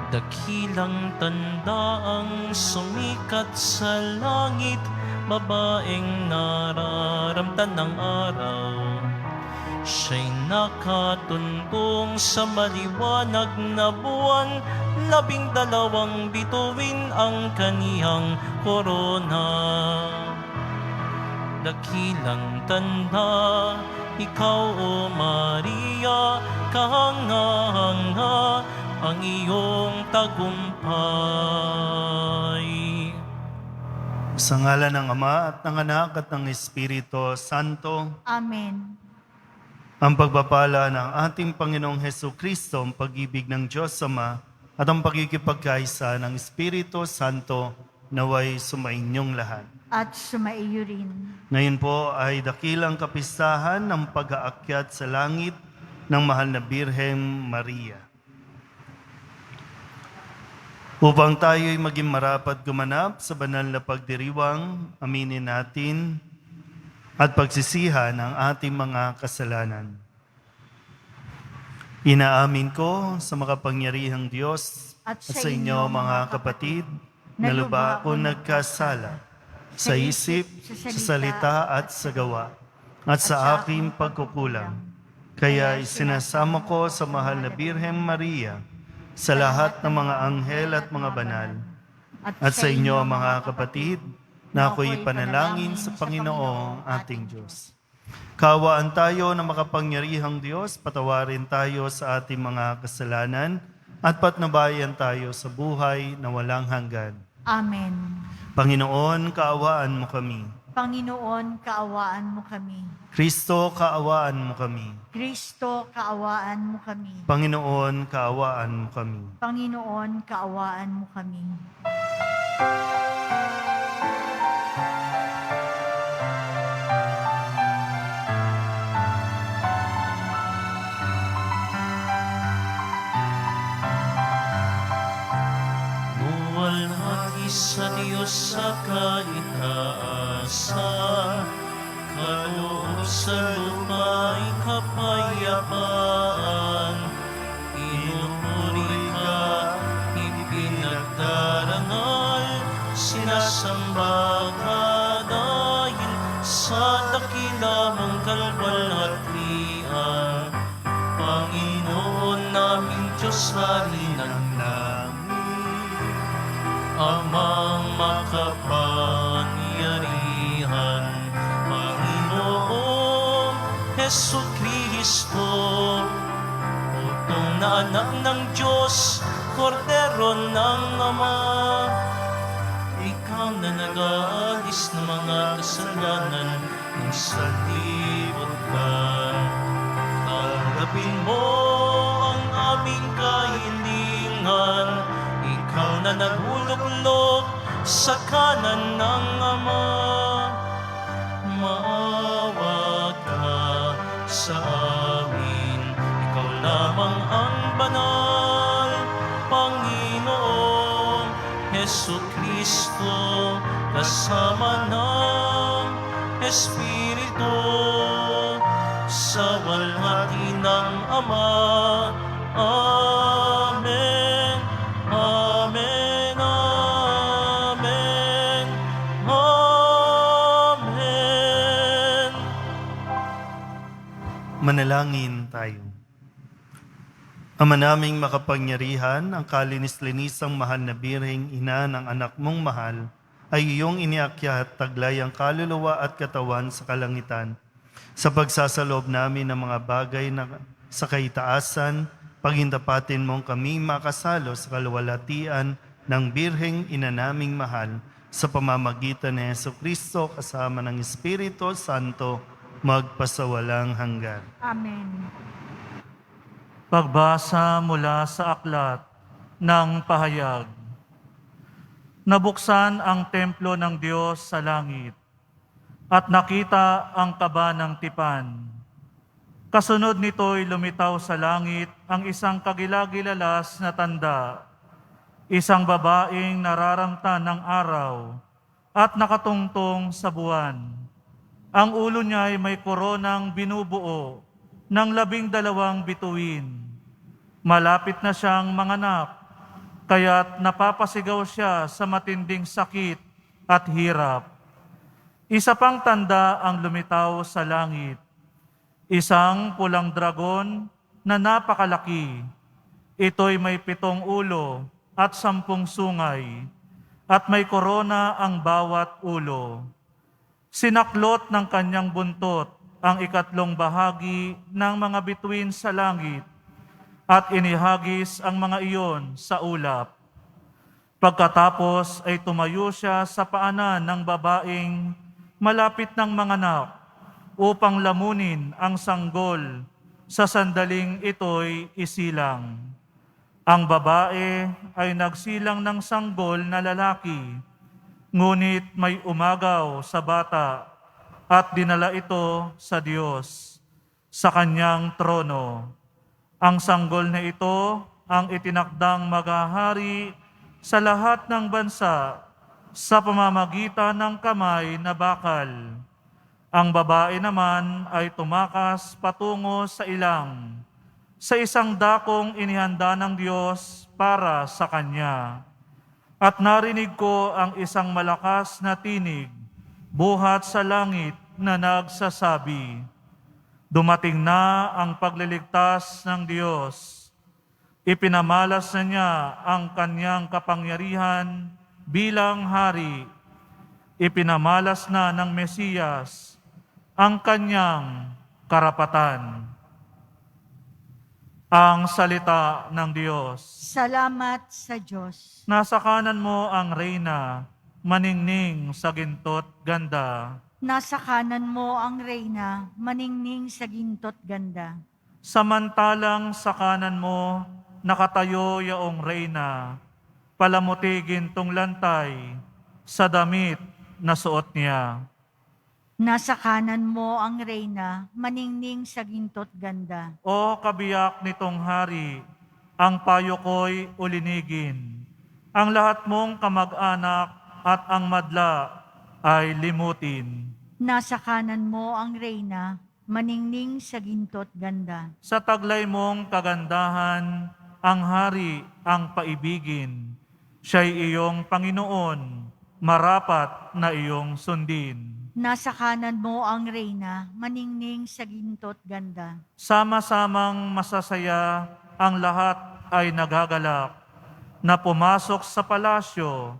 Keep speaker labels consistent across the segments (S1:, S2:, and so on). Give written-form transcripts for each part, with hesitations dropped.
S1: Dakilang tanda ang sumikat sa langit, babaeng nararamtan ng araw. Siya'y nakatuntong sa maliwanag na buwan, 12 bituin ang kaniyang korona. Dakilang tanda, ikaw o Maria, kahanga-hanga ang iyong tagumpay.
S2: Sa ngalan ng Ama at ng Anak at ng Espiritu Santo,
S3: Amen.
S2: ang pagpapala ng ating Panginoong Hesukristo, ang pag-ibig ng Diyos Ama, at ang pagkikipagkaisa ng Espiritu Santo naway sumainyong lahat.
S3: At sumaiyo rin.
S2: Ngayon po ay dakilang kapistahan ng pag-aakyat sa langit ng mahal na Birheng Maria. Upang tayo'y maging marapat gumanap sa banal na pagdiriwang, aminin natin at pagsisihan ang ating mga kasalanan. Inaamin ko sa makapangyarihang Diyos at sa inyo mga kapatid, na lubha ako nagkasala sa isip, sa salita at sa gawa, at sa aking pagkukulang. Kaya isinasamo ko sa mahal na Birheng Maria, sa lahat ng mga anghel at mga banal, at sa inyo mga kapatid, na ako'y panalangin sa Panginoong ating Diyos. Kaawaan tayo na makapangyarihang Diyos, patawarin tayo sa ating mga kasalanan, at patnubayan tayo sa buhay na walang hanggan.
S3: Amen.
S2: Panginoon, kaawaan mo kami.
S3: Panginoon, kaawaan mo kami.
S2: Kristo, kaawaan mo kami.
S3: Kristo, kaawaan mo kami.
S2: Panginoon, kaawaan mo kami.
S3: Panginoon, kaawaan mo kami.
S1: Luwalhati sa Diyos sa kaitaasan, kaloob sa luma'y kapayapaan. Inupuri ka, ipinagdarangal, sinasamba ka dahil sa dakila mong kalwalhatian. Panginoon naming Diyos, hari ng langit, Amang makapangyarihan, Panginoon Hesukristo, utong na anak ng Diyos, kordero ng Ama. Ikaw na nag-aalis ng mga kasalanan ng sanlibutan. Tanggapin mo ang aming kahilingan, ikaw na naghuluklok sa kanan ng Ama. Maawa ka sa amin, ikaw lamang ang banal, Panginoon Hesukristo, kasama ng Espiritu, sa walhati ng Ama. Amen. Amen. Amen. Amen.
S2: Manalangin tayo. Ama naming makapangyarihan, ang kalinis-linisang mahal na Birheng Ina ng anak mong mahal, ay iyong iniakyat taglay ang kaluluwa at katawan sa kalangitan. Sa pagsasalob namin ng mga bagay na sa kaitaasan, paghindapatin mong kami makasalo sa kaluwalhatian ng Birheng Ina naming mahal, sa pamamagitan ni Hesukristo kasama ng Espiritu Santo, magpasawalang hanggan.
S3: Amen.
S4: Pagbasa mula sa aklat ng pahayag. Nabuksan ang templo ng Diyos sa langit at nakita ang kaba ng tipan. Kasunod nito'y lumitaw sa langit ang isang kagilagilalas na tanda, isang babaeng nararamtan ng araw at nakatungtong sa buwan. Ang ulo niya ay may koronang binubuo ng 12 bituin. Malapit na siyang manganak kaya't napapasigaw siya sa matinding sakit at hirap. Isa pang tanda ang lumitaw sa langit. Isang pulang dragon na napakalaki. Ito'y may 7 ulo at 10 sungay, at may korona ang bawat ulo. Sinaklot ng kanyang buntot ang 3 bahagi ng mga bituin sa langit, at inihagis ang mga iyon sa ulap. Pagkatapos ay tumayo siya sa paanan ng babaeng malapit ng manganak upang lamunin ang sanggol sa sandaling ito'y isilang. Ang babae ay nagsilang ng sanggol na lalaki, ngunit may umagaw sa bata at dinala ito sa Diyos, sa kanyang trono. Ang sanggol na ito ang itinakdang maghahari sa lahat ng bansa sa pamamagitan ng kamay na bakal. Ang babae naman ay tumakas patungo sa ilang, sa isang dakong inihanda ng Diyos para sa kanya. At narinig ko ang isang malakas na tinig buhat sa langit na nagsasabi, "Dumating na ang pagliligtas ng Diyos. Ipinamalas na niya ang kanyang kapangyarihan bilang hari. Ipinamalas na ng Mesiyas ang kanyang karapatan." Ang salita ng Diyos.
S3: Salamat sa Diyos.
S4: Nasa kanan mo ang reyna, maningning sa ginto't ganda.
S3: Nasa kanan mo ang reyna, maningning sa ginto't ganda.
S4: Samantalang sa kanan mo, nakatayo yaong reyna, palamuti gintong lantay, sa damit na suot niya.
S3: Nasa kanan mo ang reyna, maningning sa ginto't ganda.
S4: O kabiyak nitong hari, ang payo ko'y ulinigin. Ang lahat mong kamag-anak at ang madla ay limutin.
S3: Nasa kanan mo ang reyna, maningning sa ginto't ganda.
S4: Sa taglay mong kagandahan, ang hari ang paibigin. Siya'y iyong Panginoon, marapat na iyong sundin.
S3: Nasa kanan mo ang reyna, maningning sa ginto't ganda.
S4: Sama-samang masasaya, ang lahat ay nagagalak, na pumasok sa palasyo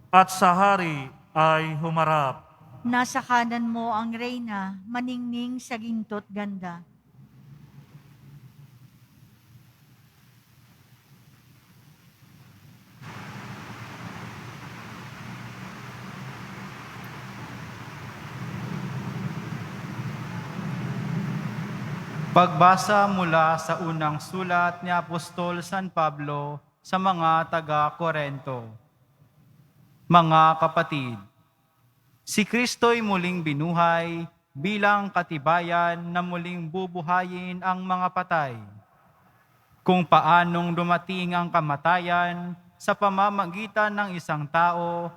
S4: at sa hari ay humarap.
S3: Nasa kanan mo ang reyna, maningning sa ginto't ganda.
S5: Pagbasa mula sa unang sulat ni Apostol San Pablo sa mga taga-Korento. Mga kapatid, si Kristo'y muling binuhay bilang katibayan na muling bubuhayin ang mga patay. Kung paanong dumating ang kamatayan sa pamamagitan ng isang tao,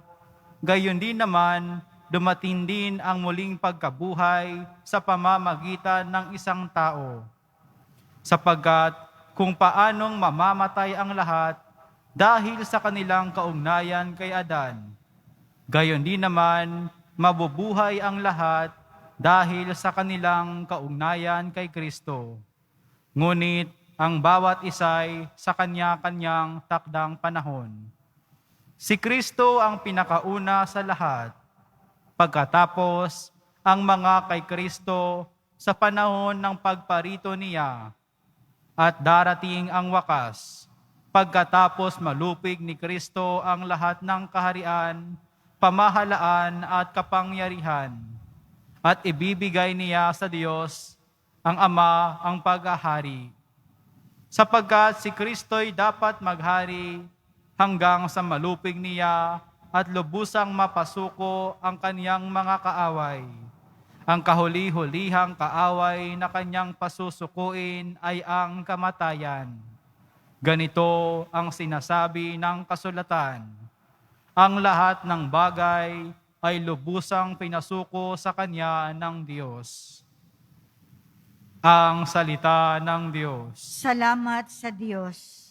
S5: gayon din naman dumating din ang muling pagkabuhay sa pamamagitan ng isang tao. Sapagkat kung paanong mamamatay ang lahat dahil sa kanilang kaugnayan kay Adan, gayon din naman mabubuhay ang lahat dahil sa kanilang kaugnayan kay Kristo. Ngunit ang bawat isa'y sa kanya-kanyang takdang panahon. Si Kristo ang pinakauna sa lahat. Pagkatapos, ang mga kay Kristo sa panahon ng pagparito niya, at darating ang wakas, pagkatapos malupig ni Kristo ang lahat ng kaharian, pamahalaan at kapangyarihan, at ibibigay niya sa Diyos, ang Ama, ang paghahari. Sapagkat si Kristo'y dapat maghari hanggang sa malupig niya at lubusang mapasuko ang kaniyang mga kaaway. Ang kahuli-hulihang kaaway na kanyang pasusukuin ay ang kamatayan. Ganito ang sinasabi ng kasulatan: ang lahat ng bagay ay lubusang pinasuko sa kanya ng Diyos. Ang salita ng Diyos.
S3: Salamat sa Diyos.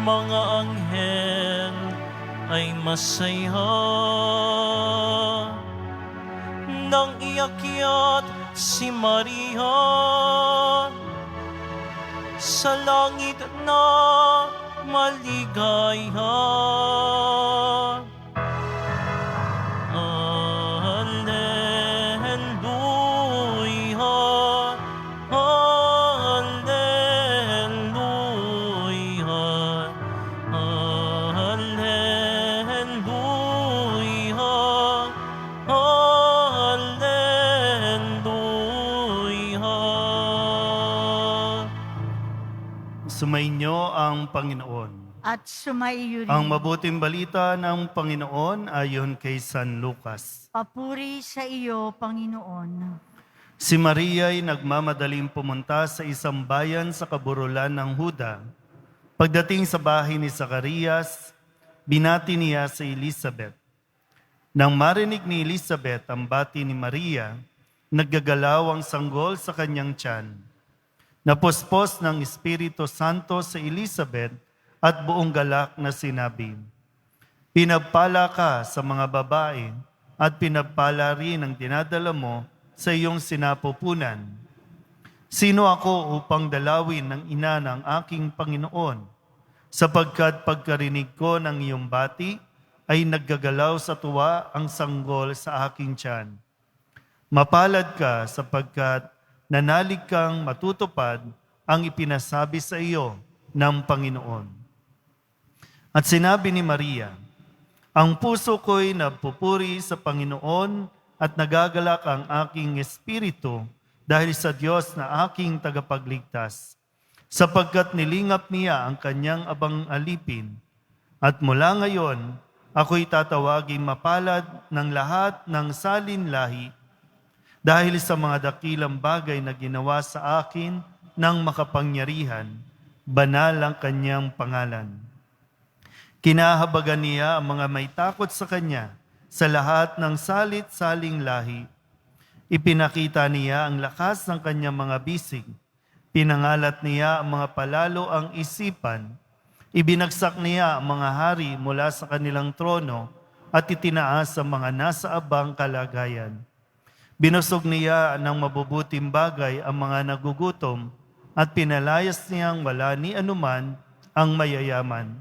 S1: mga anghel ay masaya nang iakyat si Maria sa langit na maligaya.
S2: Sumainyo ang Panginoon.
S3: At sumaiyo rin.
S2: Ang mabuting balita ng Panginoon ayon kay San Lucas.
S3: Papuri sa iyo, Panginoon.
S2: Si Maria ay nagmamadaling pumunta sa isang bayan sa kaburulan ng Huda. Pagdating sa bahay ni Zacarias, binati niya si Elizabeth. Nang marinig ni Elizabeth ang bati ni Maria, naggagalaw ang sanggol sa kanyang tiyan. Napuspos ng Espiritu Santo sa Elizabeth at buong galak na sinabi, "Pinagpala ka sa mga babae at pinagpala rin ang dinadala mo sa iyong sinapupunan. Sino ako upang dalawin ng ina ng aking Panginoon? Sapagkat pagkarinig ko ng iyong bati, ay naggagalaw sa tuwa ang sanggol sa aking tiyan. Mapalad ka sapagkat nanalig kang matutupad ang ipinasabi sa iyo ng Panginoon." At sinabi ni Maria, "Ang puso ko'y nagpupuri sa Panginoon at nagagalak ang aking espiritu dahil sa Diyos na aking tagapagligtas, sapagkat nilingap niya ang kanyang abang alipin. At mula ngayon, ako'y tatawaging mapalad ng lahat ng salin lahi, dahil sa mga dakilang bagay na ginawa sa akin ng makapangyarihan, banal ang kanyang pangalan. Kinahabagan niya ang mga may takot sa kanya sa lahat ng salit-saling lahi. Ipinakita niya ang lakas ng kanyang mga bisig. Pinangalat niya ang mga palalo ang isipan. Ibinagsak niya ang mga hari mula sa kanilang trono at itinaas ang mga nasa abang kalagayan. Binusog niya ng mabubuting bagay ang mga nagugutom at pinalayas niyang wala ni anuman ang mayayaman.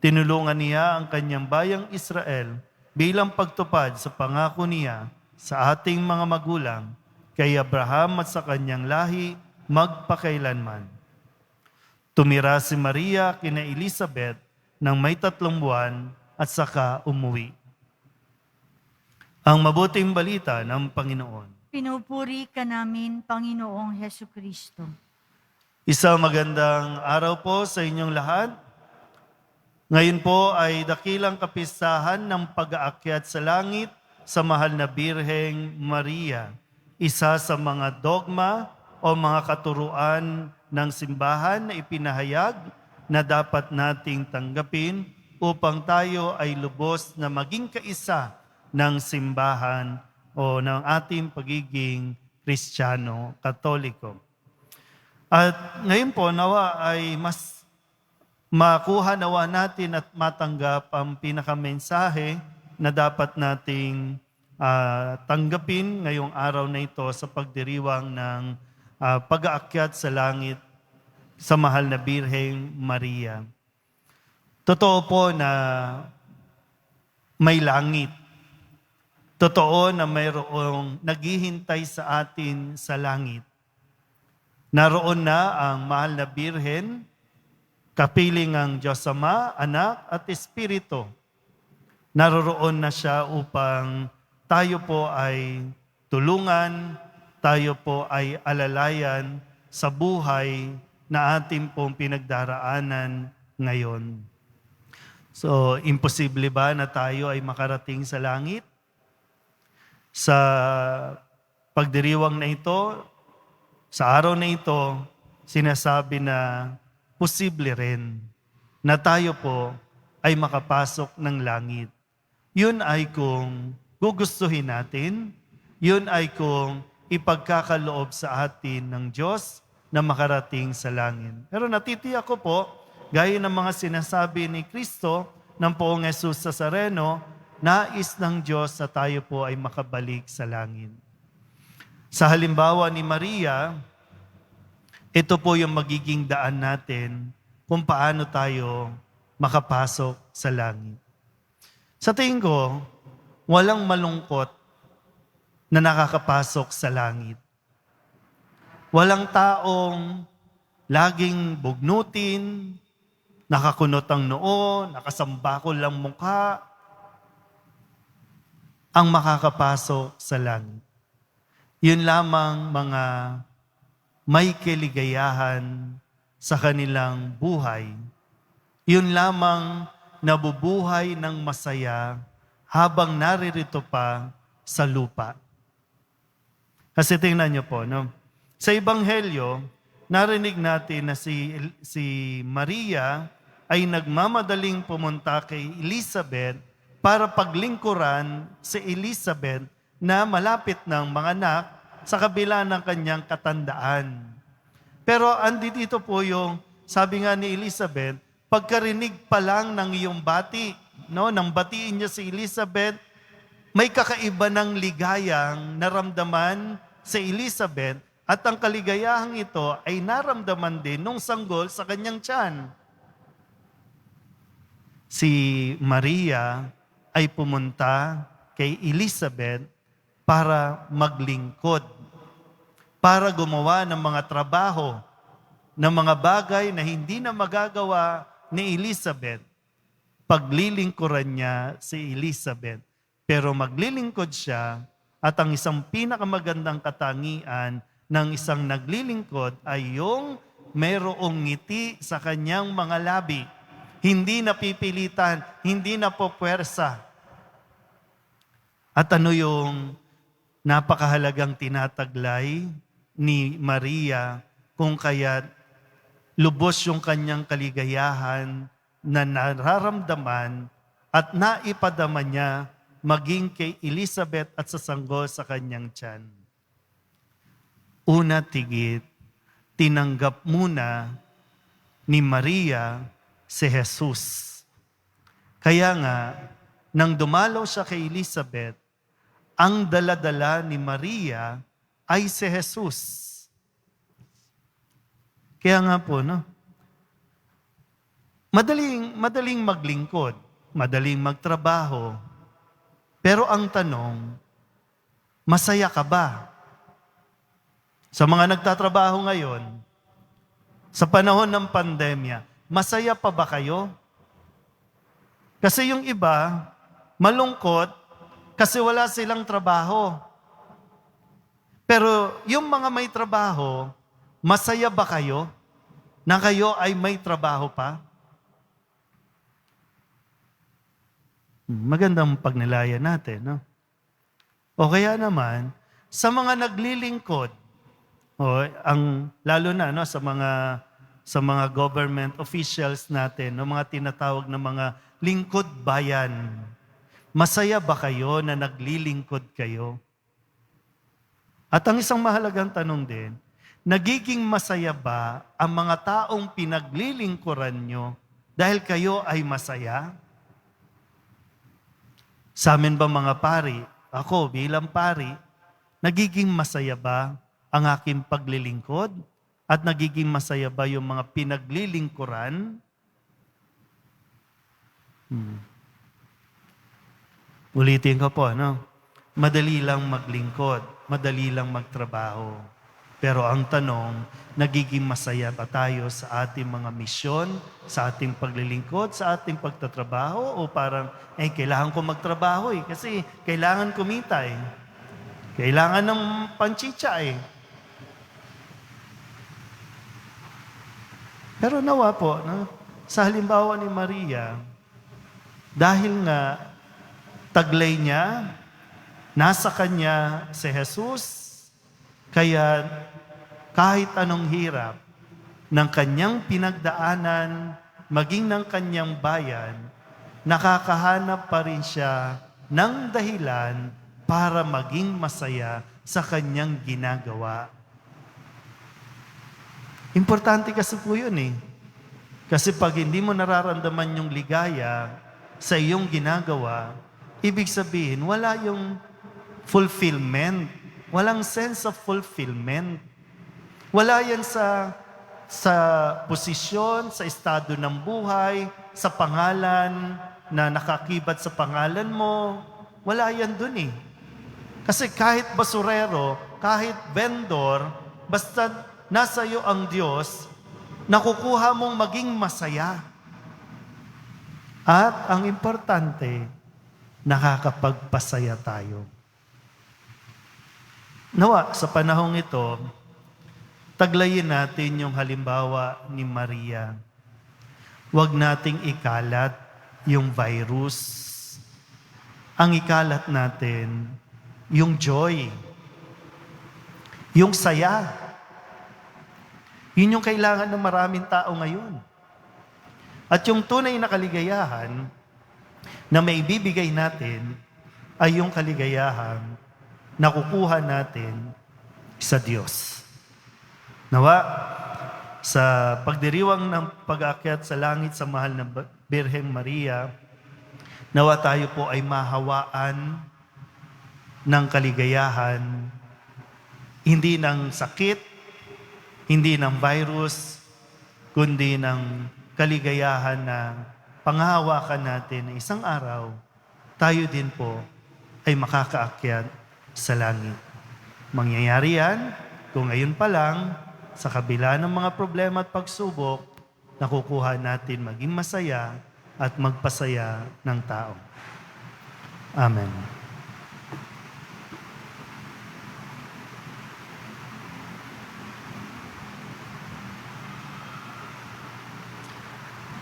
S2: Tinulungan niya ang kanyang bayang Israel bilang pagtupad sa pangako niya sa ating mga magulang, kay Abraham at sa kanyang lahi magpakailanman. Tumira si Maria kina Elizabeth ng may 3 buwan at saka umuwi. Ang mabuting balita ng Panginoon.
S3: Pinupuri ka namin, Panginoong Hesukristo.
S2: Isang magandang araw po sa inyong lahat. Ngayon po ay dakilang kapistahan ng pag-aakyat sa langit sa mahal na Birheng Maria. Isa sa mga dogma o mga katuruan ng simbahan na ipinahayag na dapat nating tanggapin upang tayo ay lubos na maging kaisa ng simbahan o ng ating pagiging Kristiyano, Katoliko. At ngayon po, nawa ay mas makuha nawa natin at matanggap ang pinakamensahe na dapat nating tanggapin ngayong araw na ito sa pagdiriwang ng pag-aakyat sa langit sa mahal na Birheng Maria. Totoo po na may langit. Totoo na mayroong naghihintay sa atin sa langit. Naroon na ang mahal na Birhen, kapiling ang Diyos Ama, Anak at Espiritu. Naroroon na siya upang tayo po ay tulungan, tayo po ay alalayan sa buhay na ating pong pinagdaraanan ngayon. So, imposible ba na tayo ay makarating sa langit? Sa pagdiriwang na ito, sa araw na ito, sinasabi na posible rin na tayo po ay makapasok ng langit. Yun ay kung gugustuhin natin, yun ay kung ipagkakaloob sa atin ng Diyos na makarating sa langit. Pero natitiyak ko po gaya ng mga sinasabi ni Kristo ng Poong Jesus Nazareno, nais ng Diyos na tayo po ay makabalik sa langit. Sa halimbawa ni Maria, ito po yung magiging daan natin kung paano tayo makapasok sa langit. Sa tingin ko, walang malungkot na nakakapasok sa langit. Walang taong laging bugnutin, nakakunot ang noo, nakasambakol lang mukha, ang makakapasok sa langit. Yun lamang mga may kaligayahan sa kanilang buhay. Yun lamang nabubuhay ng masaya habang naririto pa sa lupa. Kasi tingnan niyo po, no? Sa Ebanghelyo, narinig natin na si Maria ay nagmamadaling pumunta kay Elizabeth para paglingkuran si Elizabeth na malapit ng manganak sa kabila ng kanyang katandaan. Pero andito po yung, sabi nga ni Elizabeth, pagkarinig pa lang ng iyong bati, no, nang batiin niya si Elizabeth, may kakaiba ng ligayang naramdaman si Elizabeth at ang kaligayahang ito ay naramdaman din nung sanggol sa kanyang tiyan. Si Maria ay pumunta kay Elizabeth para maglingkod, para gumawa ng mga trabaho, ng mga bagay na hindi na magagawa ni Elizabeth. Paglilingkuran niya si Elizabeth, pero maglilingkod siya at ang isang pinakamagandang katangian ng isang naglilingkod ay yung mayroong ngiti sa kanyang mga labi. Hindi napipilitan, hindi napopwersa. At ano yung napakahalagang tinataglay ni Maria kung kaya lubos yung kanyang kaligayahan na nararamdaman at naipadama niya maging kay Elizabeth at sa sanggol sa kanyang tiyan. Una tigit, tinanggap muna ni Maria si Jesus. Kaya nga, nang dumalaw siya kay Elizabeth, ang daladala ni Maria ay si Jesus. Kaya nga po, no? Madaling maglingkod, madaling magtrabaho, pero ang tanong, masaya ka ba? Sa mga nagtatrabaho ngayon, sa panahon ng pandemya, masaya pa ba kayo? Kasi yung iba, malungkot kasi wala silang trabaho. Pero yung mga may trabaho, masaya ba kayo na kayo ay may trabaho pa? Magandang pagnilaya natin, no? O kaya naman, sa mga naglilingkod, lalo na no, sa mga government officials natin, no, mga tinatawag na mga lingkod bayan, masaya ba kayo na naglilingkod kayo? At ang isang mahalagang tanong din, nagiging masaya ba ang mga taong pinaglilingkuran nyo dahil kayo ay masaya? Sa amin ba mga pari, ako bilang pari, nagiging masaya ba ang aking paglilingkod? At nagiging masaya ba yung mga pinaglilingkuran? Ulitin ko po, no? Madali lang maglingkod, madali lang magtrabaho. Pero ang tanong, nagiging masaya ba tayo sa ating mga misyon, sa ating paglilingkod, sa ating pagtatrabaho? O parang, kailangan ko magtrabaho kasi kailangan kumita Kailangan ng panchicha Pero nawa po, no? Sa halimbawa ni Maria, dahil nga taglay niya, nasa kanya si Jesus, kaya kahit anong hirap ng kanyang pinagdaanan, maging ng kanyang bayan, nakakahanap pa rin siya ng dahilan para maging masaya sa kanyang ginagawa. Importante kasi po yun Kasi pag hindi mo nararamdaman yung ligaya sa iyong ginagawa, ibig sabihin, wala yung fulfillment. Walang sense of fulfillment. Wala yan sa posisyon, sa estado ng buhay, sa pangalan na nakakibat sa pangalan mo. Wala yan dun eh. Kasi kahit basurero, kahit vendor, basta nasa iyo ang Diyos, nakukuha mong maging masaya. At ang importante, nakakapagpasaya tayo. Nawa, sa panahong ito, taglayin natin yung halimbawa ni Maria. Huwag nating ikalat yung virus. Ang ikalat natin, yung joy, yung saya. Yun yung kailangan ng maraming tao ngayon. At yung tunay na kaligayahan na maibibigay natin ay yung kaligayahan na kukuha natin sa Diyos. Nawa, sa pagdiriwang ng pag-aakyat sa langit sa mahal na Birheng Maria, nawa tayo po ay mahawaan ng kaligayahan, hindi ng sakit, hindi ng virus, kundi ng kaligayahan na panghahawakan natin na isang araw, tayo din po ay makakaakyat sa langit. Mangyayari yan kung ngayon pa lang, sa kabila ng mga problema at pagsubok, nakukuha natin maging masaya at magpasaya ng tao. Amen.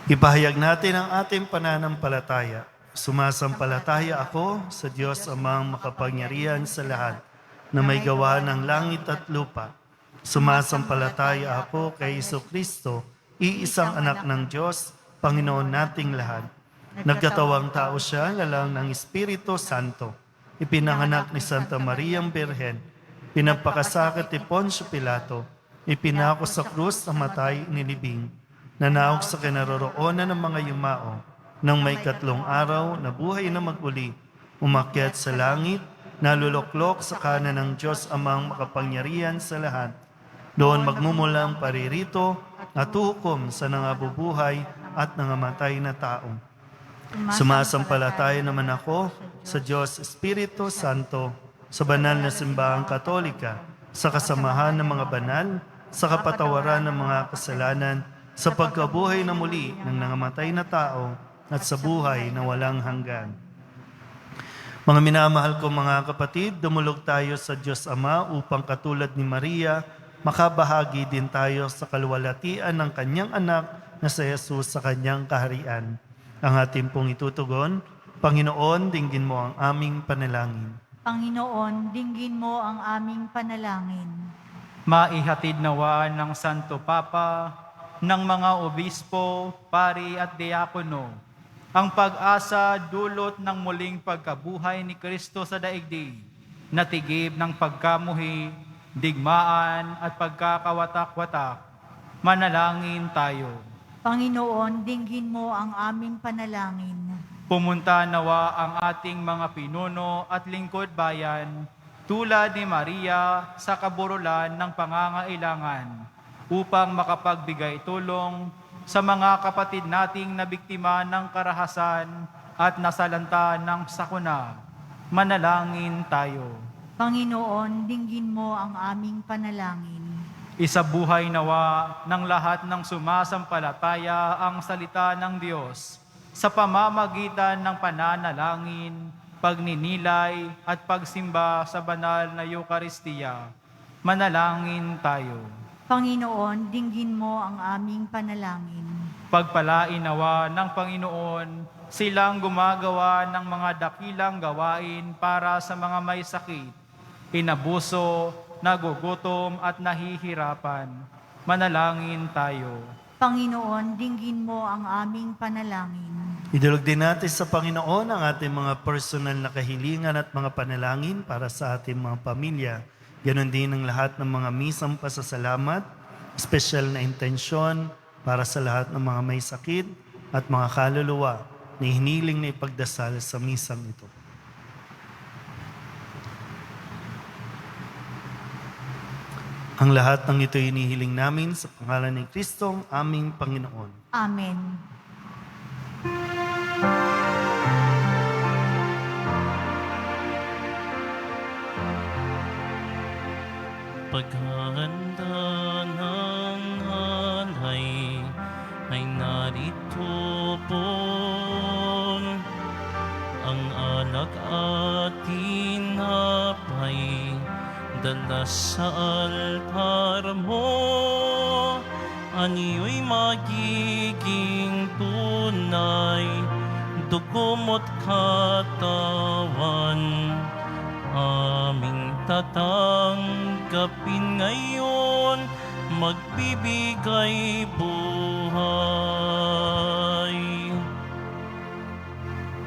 S2: Ipahayag natin ang ating pananampalataya. Sumasampalataya ako sa Diyos amang makapangyarihan sa lahat na may gawa ng langit at lupa. Sumasampalataya ako kay Jesucristo, iisang anak ng Diyos, Panginoon nating lahat. Nagkatawang tao siya, ngalang ng Espiritu Santo. Ipinanganak ni Santa Mariang Birhen. Pinagpakasakit ni Poncio Pilato. Ipinako sa krus, namatay, nilibing. Nanaog sa kinaroroonan ng mga yumao. Nang may 3 araw, nabuhay na maguli. Umakyat sa langit, naluluklok sa kanan ng Diyos amang makapangyarihan sa lahat. Doon magmumulang paririto at hukom sa nangabubuhay at nangamatay na tao. Sumasampalataya naman ako sa Diyos Espiritu Santo, sa banal na simbahang Katolika, sa kasamahan ng mga banal, sa kapatawaran ng mga kasalanan, sa pagkabuhay na muli ng nangamatay na tao, at sa buhay na walang hanggan. Mga minamahal ko mga kapatid, dumulog tayo sa Diyos Ama upang katulad ni Maria, makabahagi din tayo sa kaluwalhatian ng kanyang anak na si Jesus sa kanyang kaharian. Ang ating pong itutugon, Panginoon, dinggin mo ang aming panalangin.
S3: Panginoon, dinggin mo ang aming panalangin.
S5: Maihatid nawa ng Santo Papa, ng mga obispo, pari at diakono, ang pag-asa dulot ng muling pagkabuhay ni Kristo sa daigdig, natigib ng pagkamuhi, digmaan at pagkakawatak-watak. Manalangin tayo.
S3: Panginoon, dinggin mo ang aming panalangin.
S5: Pumunta nawa ang ating mga pinuno at lingkod bayan, tulad ni Maria sa kaburulan ng pangangailangan, upang makapagbigay tulong sa mga kapatid nating nabiktima ng karahasan at nasalanta ng sakuna. Manalangin tayo.
S3: Panginoon, dinggin mo ang aming panalangin.
S5: Isabuhay nawa ng lahat ng sumasampalataya ang salita ng Diyos sa pamamagitan ng pananalangin, pagninilay at pagsimba sa banal na Eukaristiya. Manalangin tayo.
S3: Panginoon, dinggin mo ang aming panalangin.
S5: Pagpalain nawa ng Panginoon silang gumagawa ng mga dakilang gawain para sa mga may sakit, inabuso, nagugutom at nahihirapan. Manalangin tayo.
S3: Panginoon, dinggin mo ang aming panalangin.
S2: Idulog din natin sa Panginoon ang ating mga personal na kahilingan at mga panalangin para sa ating mga pamilya. Ganon din ang lahat ng mga misang pasasalamat, special na intensyon para sa lahat ng mga may sakit at mga kaluluwa na hiniling na ipagdasal sa misang ito. Ang lahat ng ito inihiling namin sa pangalan ni Kristong aming Panginoon.
S3: Amen.
S1: Paghahanda ng hanay ay narito po ang alak at tinapay dala sa altar mo. Aniyo'y magiging tunay, dugo mo't katawan, aming tatanggapin ngayon, magbibigay buhay.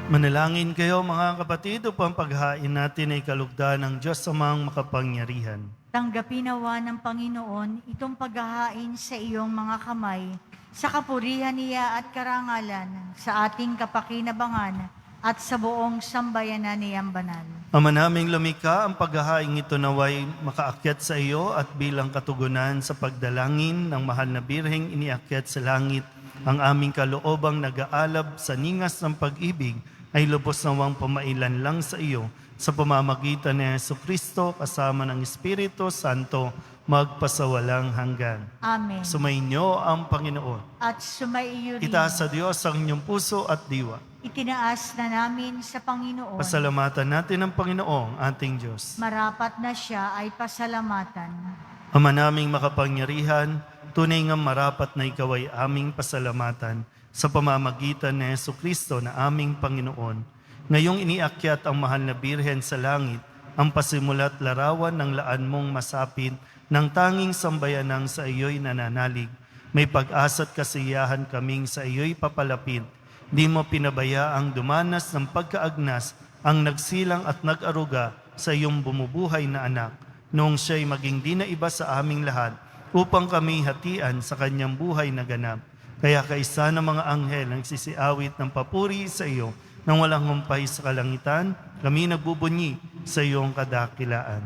S2: Manalangin kayo mga kapatid upang paghain natin ay kalugdan ng Diyos amang makapangyarihan.
S3: Tanggapin nawa ng Panginoon itong paghahain sa iyong mga kamay, sa kapurihan niya at karangalan, sa ating kapakinabangan at sa buong sambayanan niyang banal.
S2: Ama naming lumikha, ang paghahain ito naway makaakyat sa iyo at bilang katugunan sa pagdalangin ng mahal na birheng iniakyat sa langit, ang aming kaloobang nag-aalab sa ningas ng pag-ibig ay lubos nawang pamailan lang sa iyo sa pamamagitan ni Jesucristo kasama ng Espiritu Santo magpasawalang hanggan.
S3: Amen.
S2: Sumainyo ang Panginoon.
S3: At sumaiyo rin.
S2: Itaas sa Diyos ang inyong puso at diwa.
S3: Itinaas na namin sa Panginoon.
S2: Pasalamatan natin ang Panginoong ating Diyos.
S3: Marapat na siya ay pasalamatan.
S2: Ama naming makapangyarihan, tunay nga marapat na ikaw ay aming pasalamatan sa pamamagitan ni Jesucristo na aming Panginoon. Ngayong iniakyat ang mahal na Birhen sa langit, ang pasimula't larawan ng laan mong masapit, ng tanging sambayanang sa iyo'y nananalig. May pag-asa't kasiyahan kaming sa iyo'y papalapit. Di mo pinabayaang dumanas ng pagkaagnas ang nagsilang at nag-aruga sa iyong bumubuhay na anak, noong siya'y maging di na iba sa aming lahat, upang kami hatian sa kanyang buhay na ganap. Kaya kaisa ng mga anghel ang sisiawit ng papuri sa iyo, nang walang humpay sa kalangitan, kami nagbubunyi sa iyong kadakilaan.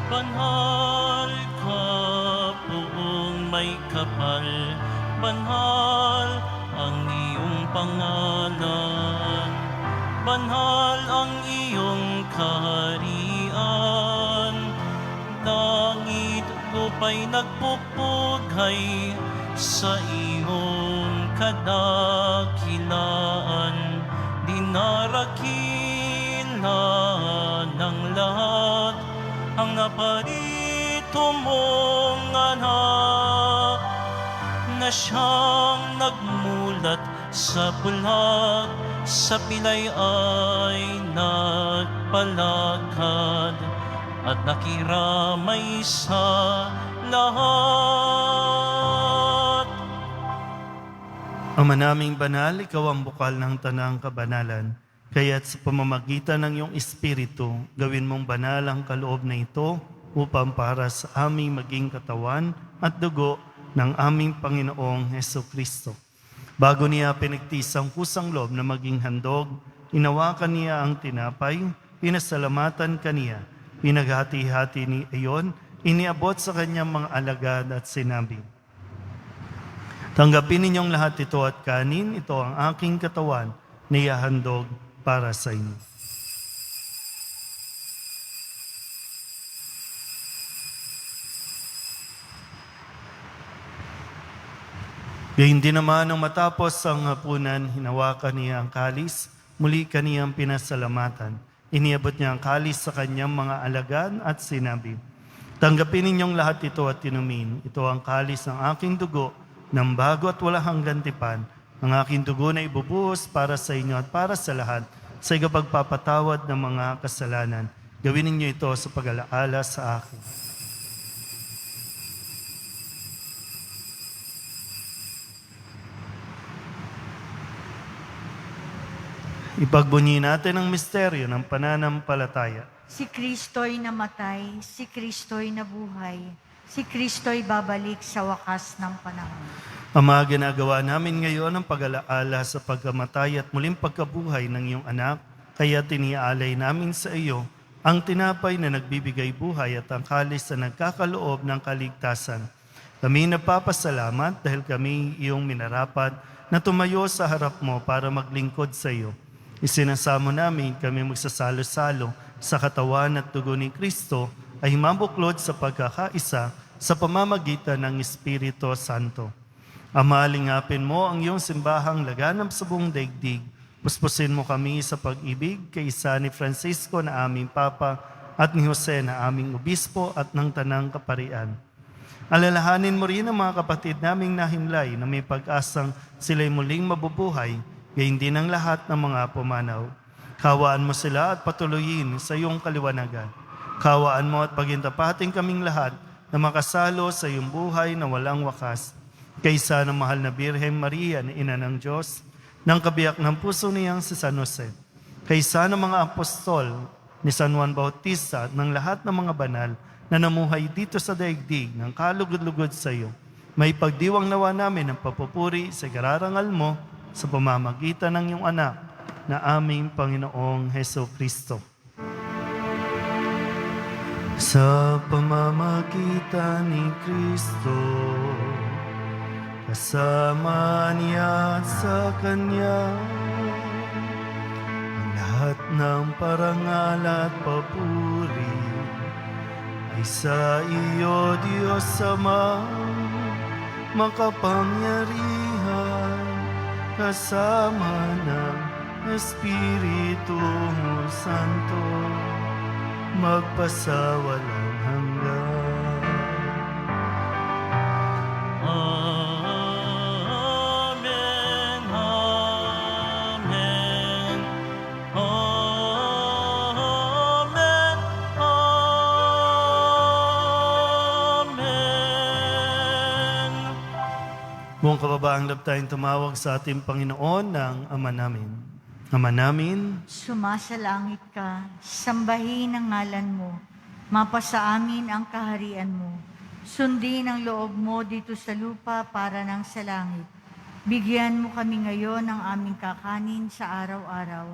S1: Banhal ka poong may kapal, banhal ang iyong pangalan, banhal ang iyong kaharian. Langit lupa'y nagpupugay sa iyong kadakilaan, dinarakila ng lahat ang naparito mong anak, na siyang nagmulat sa bulag, sa pilay ay nagpalakad, at nakiramay sa lahat.
S2: Ama naming banal, ikaw ang bukal ng tanang kabanalan. Kaya't sa pamamagitan ng iyong Espiritu, gawin mong banal ang kaloob na ito upang para sa aming maging katawan at dugo ng aming Panginoong Jesucristo. Bago niya pinagtis ang kusang loob na maging handog, inawakan niya ang tinapay, pinasalamatan kaniya, pinaghati-hati ni iyon, iniabot sa kanyang mga alagad at sinabi, tanggapin ninyong lahat ito at kanin, ito ang aking katawan na ihahandog para sa inyo. Gayun din naman nang matapos ang hapunan, hinawakan niya ang kalis, muli kaniyang pinasalamatan. Iniabot niya ang kalis sa kanyang mga alagad at sinabi, tanggapin ninyong lahat ito at inumin. Ito ang kalis ng aking dugo, ng bago at wala hanggang tipan. Ang aking dugo na ibubuhos para sa inyo at para sa lahat, sa ikapagpapatawad ng mga kasalanan. Gawin ninyo ito sa pag-alaala sa akin. Ipagbunyi natin ang misteryo ng pananampalataya.
S3: Si Kristo'y namatay, si Kristo'y nabuhay, si Kristo'y babalik sa wakas ng panahon.
S2: Ama, ginagawa namin ngayon ang pag-alaala sa pagkamatay at muling pagkabuhay ng iyong anak, kaya tiniaalay namin sa iyo ang tinapay na nagbibigay buhay at ang kalis na nagkakaloob ng kaligtasan. Kami nagpapasalamat dahil kami iyong minarapat na tumayo sa harap mo para maglingkod sa iyo. Isinasamo namin kami magsasalo-salo sa katawan at dugo ni Kristo ay mabuklod sa pagkakaisa sa pamamagitan ng Espiritu Santo. Ama, lingapin mo ang iyong simbahang laganap sa buong daigdig. Puspusin mo kami sa pag-ibig kay isa ni Francisco na aming Papa at ni Jose na aming Obispo at ng Tanang Kaparian. Alalahanin mo rin ang mga kapatid naming nahimlay na may pag-asang sila'y muling mabubuhay, gayon din ang lahat ng mga pumanaw. Kawaan mo sila at patuloyin sa iyong kaliwanagan. Kawaan mo at pagintapating kaming lahat na makasalo sa iyong buhay na walang wakas. Kaysa ng mahal na Birhen Maria na Ina ng Diyos, ng kabiyak ng puso niyang si San Jose. Kaysa ng mga apostol ni San Juan Bautista at ng lahat ng mga banal na namuhay dito sa daigdig ng kalugod-lugod sa iyo. May pagdiwang nawa namin ang papupuri sa kararangal mo sa pamamagitan ng iyong anak na aming Panginoong Heso Kristo. Sa pamamagitan ni Kristo, kasama niya at sa Kanya, ang lahat ng parangal at papuri ay sa iyo, Diyos Ama, makapangyarihan, kasama ng Espiritu Santo, magpasawalang hanggan.
S1: Amen, amen, amen, amen.
S2: Buong kababaang loob tayong tumawag sa ating Panginoon ng Ama namin. Ama namin,
S3: Sumasalangit ka, sambahin ang ngalan mo, mapasa amin ang kaharian mo. Sundin ang loob mo dito sa lupa para ng sa langit. Bigyan mo kami ngayon ng aming kakanin sa araw-araw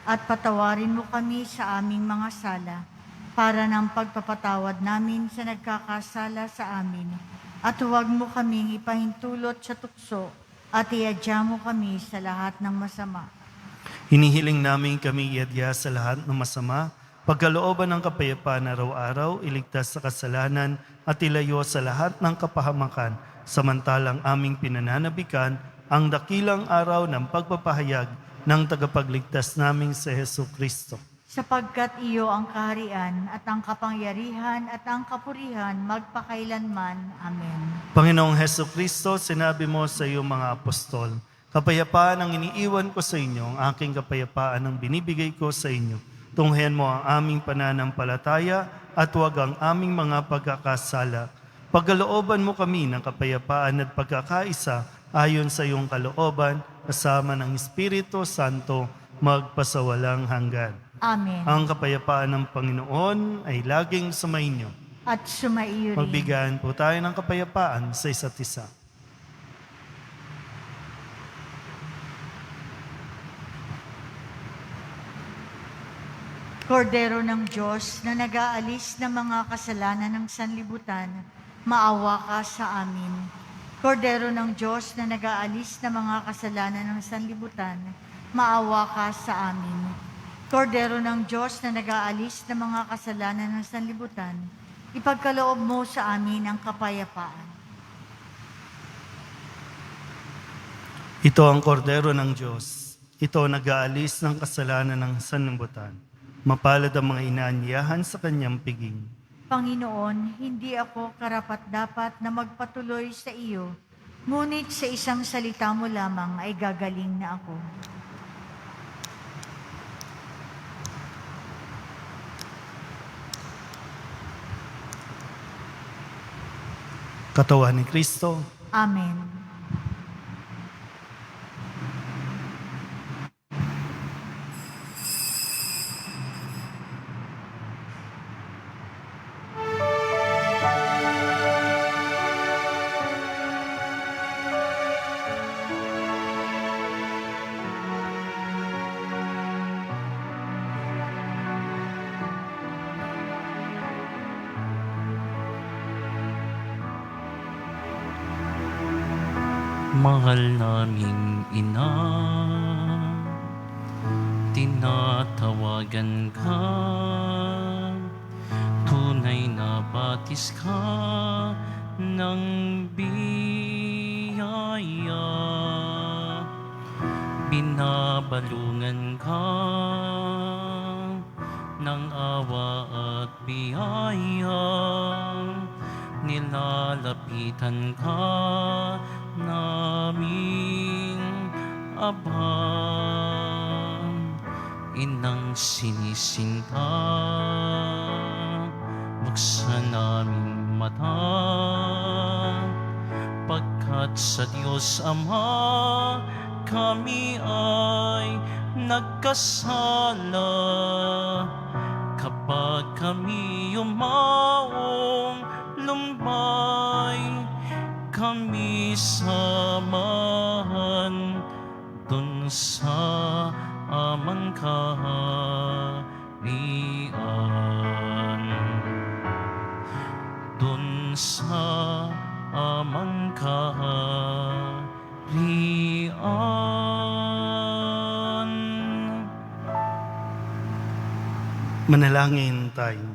S3: at patawarin mo kami sa aming mga sala para ng pagpapatawad namin sa nagkakasala sa amin. At huwag mo kaming ipahintulot sa tukso at iadya mo kami sa lahat ng masama.
S2: hinihiling namin kami iadya sa lahat ng masama, pagkalooban ng kapayapaan araw-araw, iligtas sa kasalanan at ilayo sa lahat ng kapahamakan, samantalang aming pinananabikan ang dakilang araw ng pagpapahayag ng tagapagligtas naming si Heso Kristo.
S3: Sapagkat iyo ang kaharian at ang kapangyarihan at ang kapurihan magpakailanman. Amen.
S2: Panginoong Heso Kristo, sinabi mo sa iyong mga apostol, kapayapaan ang iniiwan ko sa inyo, ang aking kapayapaan ang binibigay ko sa inyo. Tunghayan mo ang aming pananampalataya at huwag ang aming mga pagkakasala. Pagkalooban mo kami ng kapayapaan at pagkakaisa ayon sa iyong kalooban, kasama ng Espiritu Santo, magpasawalang hanggan.
S3: Amen.
S2: Ang kapayapaan ng Panginoon ay laging sumainyo.
S3: At sumaiyo rin.
S2: Magbigayan po tayo ng kapayapaan sa isa't isa.
S3: Kordero ng Diyos na nag-aalis ng mga kasalanan ng sanlibutan, maawa ka sa amin. Kordero ng Diyos na nag-aalis ng mga kasalanan ng sanlibutan, maawa ka sa amin. Kordero ng Diyos na nag-aalis ng mga kasalanan ng sanlibutan, ipagkaloob mo sa amin ang kapayapaan.
S2: Ito ang kordero ng Diyos. Ito nag-aalis ng kasalanan ng sanlibutan. Mapalad ang mga inaanyahan sa kanyang piging.
S3: Panginoon, hindi ako karapat-dapat na magpatuloy sa iyo, ngunit sa isang salita mo lamang ay gagaling na ako.
S2: Katawan ni Kristo.
S3: Amen.
S1: Mahal naming ina, tinatawagan ka, tunay na batis ka ng biyaya. Binabalungan ka ng awa at biyaya, nilalapitan ka naming abang, inang sinisinta, buksan naming mata, pagkat sa Diyos Ama kami ay nagkasala. Kapag kami yumaong lumbay, kami samahan dun sa amang kaharian. Dun sa amang kaharian.
S2: Manalangin tayo.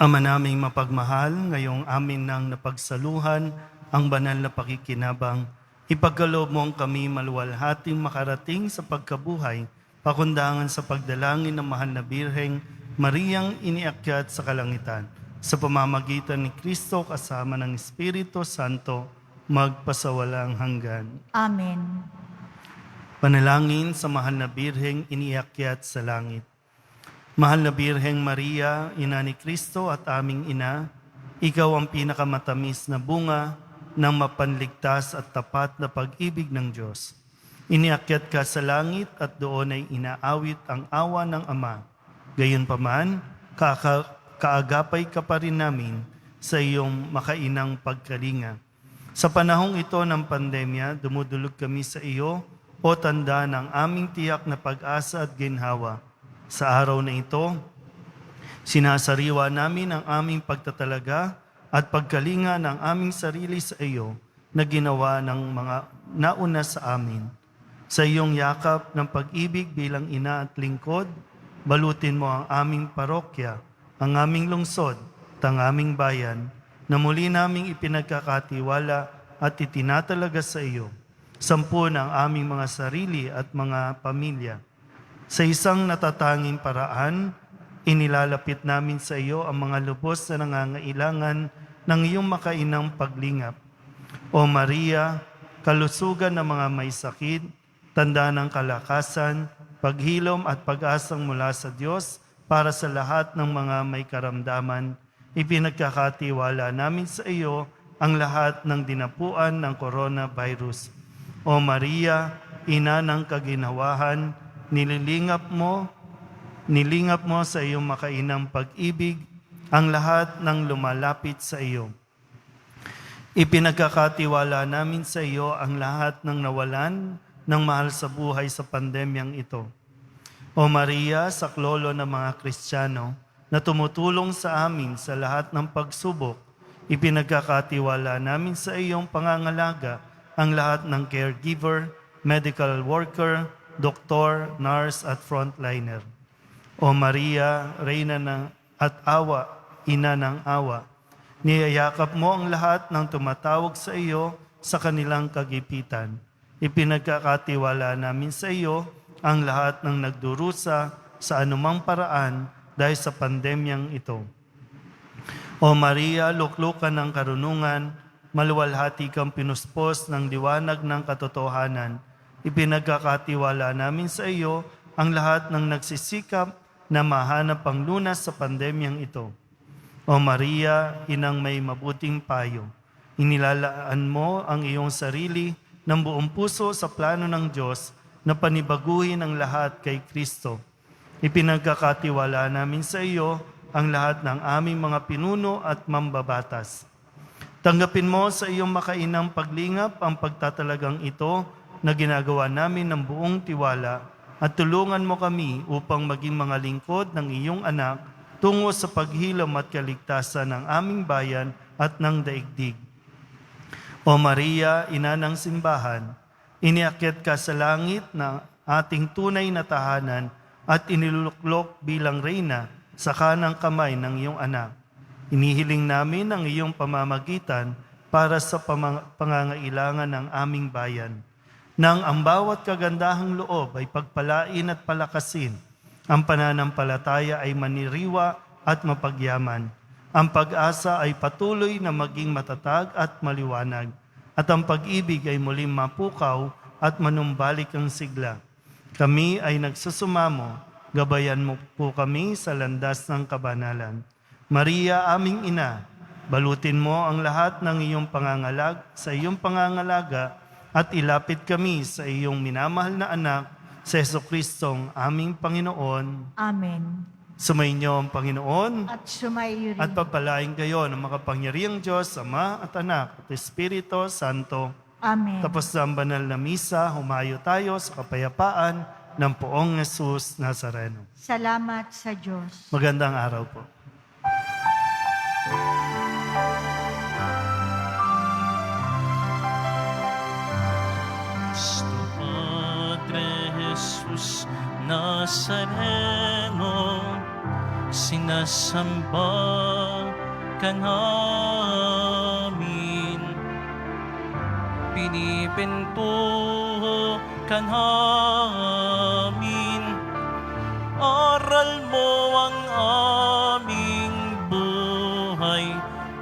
S2: Ama naming mapagmahal, ngayong amin nang napagsaluhan ang banal na pakikinabang, ipagkaloob mo ang kami maluwalhating makarating sa pagkabuhay, pakundangan sa pagdalangin ng mahal na Birheng Mariang iniakyat sa kalangitan, sa pamamagitan ni Kristo kasama ng Espiritu Santo, magpasawalang hanggan.
S3: Amen.
S2: Panalangin sa mahal na Birheng iniakyat sa langit. Mahal na Birheng Maria, ina ni Kristo at aming ina, ikaw ang pinakamatamis na bunga ng mapanligtas at tapat na pag-ibig ng Diyos. Iniakyat ka sa langit at doon ay inaawit ang awa ng Ama. Gayunpaman, kaagapay ka pa rin namin sa iyong makainang pagkalinga. Sa panahong ito ng pandemya, dumudulog kami sa iyo o tanda ng aming tiyak na pag-asa at ginhawa. Sa araw na ito, sinasariwa namin ang aming pagtatalaga at pagkalinga ng aming sarili sa iyo na ginawa ng mga nauna sa amin. Sa iyong yakap ng pag-ibig bilang ina at lingkod, balutin mo ang aming parokya, ang aming lungsod, at ang aming bayan, na muli naming ipinagkakatiwala at itinatalaga sa iyo. Sampun ang aming mga sarili at mga pamilya. Sa isang natatanging paraan, inilalapit namin sa iyo ang mga lubos na nangangailangan ng iyong makainang paglingap. O Maria, kalusugan ng mga may sakit, tanda ng kalakasan, paghilom at pag-asang mula sa Diyos para sa lahat ng mga may karamdaman, ipinagkakatiwala namin sa iyo ang lahat ng dinapuan ng coronavirus. O Maria, ina ng kaginawahan, nilingap mo sa iyong makainang pag-ibig ang lahat ng lumalapit sa iyo. Ipinagkakatiwala namin sa iyo ang lahat ng nawalan ng mahal sa buhay sa pandemyang ito. O Maria, saklolo ng mga Kristiyano na tumutulong sa amin sa lahat ng pagsubok, ipinagkakatiwala namin sa iyong pangangalaga ang lahat ng caregiver, medical worker, doktor, nurse at frontliner. O Maria, Reyna at awa, ina ng awa, niyayakap mo ang lahat ng tumatawag sa iyo sa kanilang kagipitan. Ipinagkakatiwala namin sa iyo ang lahat ng nagdurusa sa anumang paraan dahil sa pandemyang ito. O Maria, luklukan ng karunungan, maluwalhati kang pinuspos ng liwanag ng katotohanan, ipinagkakatiwala namin sa iyo ang lahat ng nagsisikap na mahanap ang lunas sa pandemyang ito. O Maria, inang may mabuting payo, inilalaan mo ang iyong sarili ng buong puso sa plano ng Diyos na panibaguhin ang lahat kay Kristo. Ipinagkakatiwala namin sa iyo ang lahat ng aming mga pinuno at mambabatas. Tanggapin mo sa iyong makainang paglingap ang pagtatalagang ito na ginagawa namin ng buong tiwala at tulungan mo kami upang maging mga lingkod ng iyong anak tungo sa paghilom at kaligtasan ng aming bayan at ng daigdig. O Maria, ina ng simbahan, iniakyat ka sa langit ng ating tunay na tahanan at iniluluklok bilang reyna sa kanang kamay ng iyong anak. Inihiling namin ang iyong pamamagitan para sa pangangailangan ng aming bayan. Nang ang bawat kagandahang loob ay pagpalain at palakasin, ang pananampalataya ay maniriwa at mapagyaman. Ang pag-asa ay patuloy na maging matatag at maliwanag, at ang pag-ibig ay muling mapukaw at manumbalik ang sigla. Kami ay nagsusumamo, gabayan mo po kami sa landas ng kabanalan. Maria, aming ina, balutin mo ang lahat ng iyong pangangalag sa iyong pangangalaga at ilapit kami sa iyong minamahal na anak, sa Jesucristong aming Panginoon.
S3: Amen.
S2: Sumainyo ang Panginoon
S3: At sumaiyo rin.
S2: at papalain kayo ng makapangyarihang Diyos, Ama at Anak at Espiritu Santo.
S3: Amen.
S2: Tapos sa ang banal na misa, humayo tayo sa kapayapaan ng Poong Jesus Nazareno.
S3: Salamat sa Diyos.
S2: Magandang araw po.
S1: Cristo Padre Jesus Nazareno, sinasamba ka namin, pinipintuho ka namin, aral mo ang aming buhay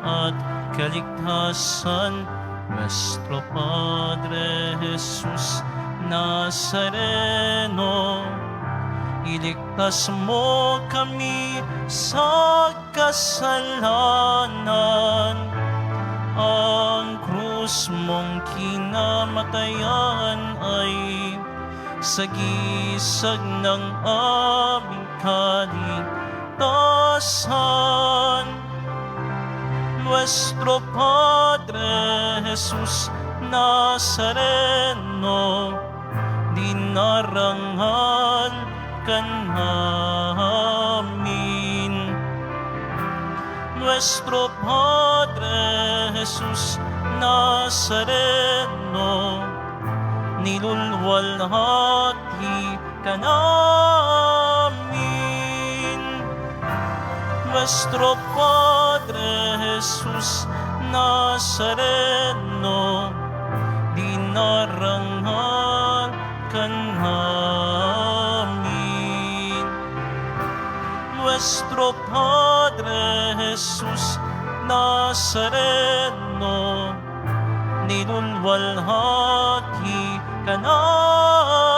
S1: at kaligtasan. Nuestro Padre Jesus Nazareno, iligtas mo kami sa kasalanan. Ang krus mong kinamatayan ay sagisag ng aming kaligtasan. Nuestro Padre Jesus Nazareno, dinarangal ka namin. Nuestro Padre Jesus Nazareno, nilulwalhati ka namin. Nuestro Padre Jesus Nazareno, dinarangal ka namin. Nuestro Padre Jesus Nazareno, nilulwalhati ka namin.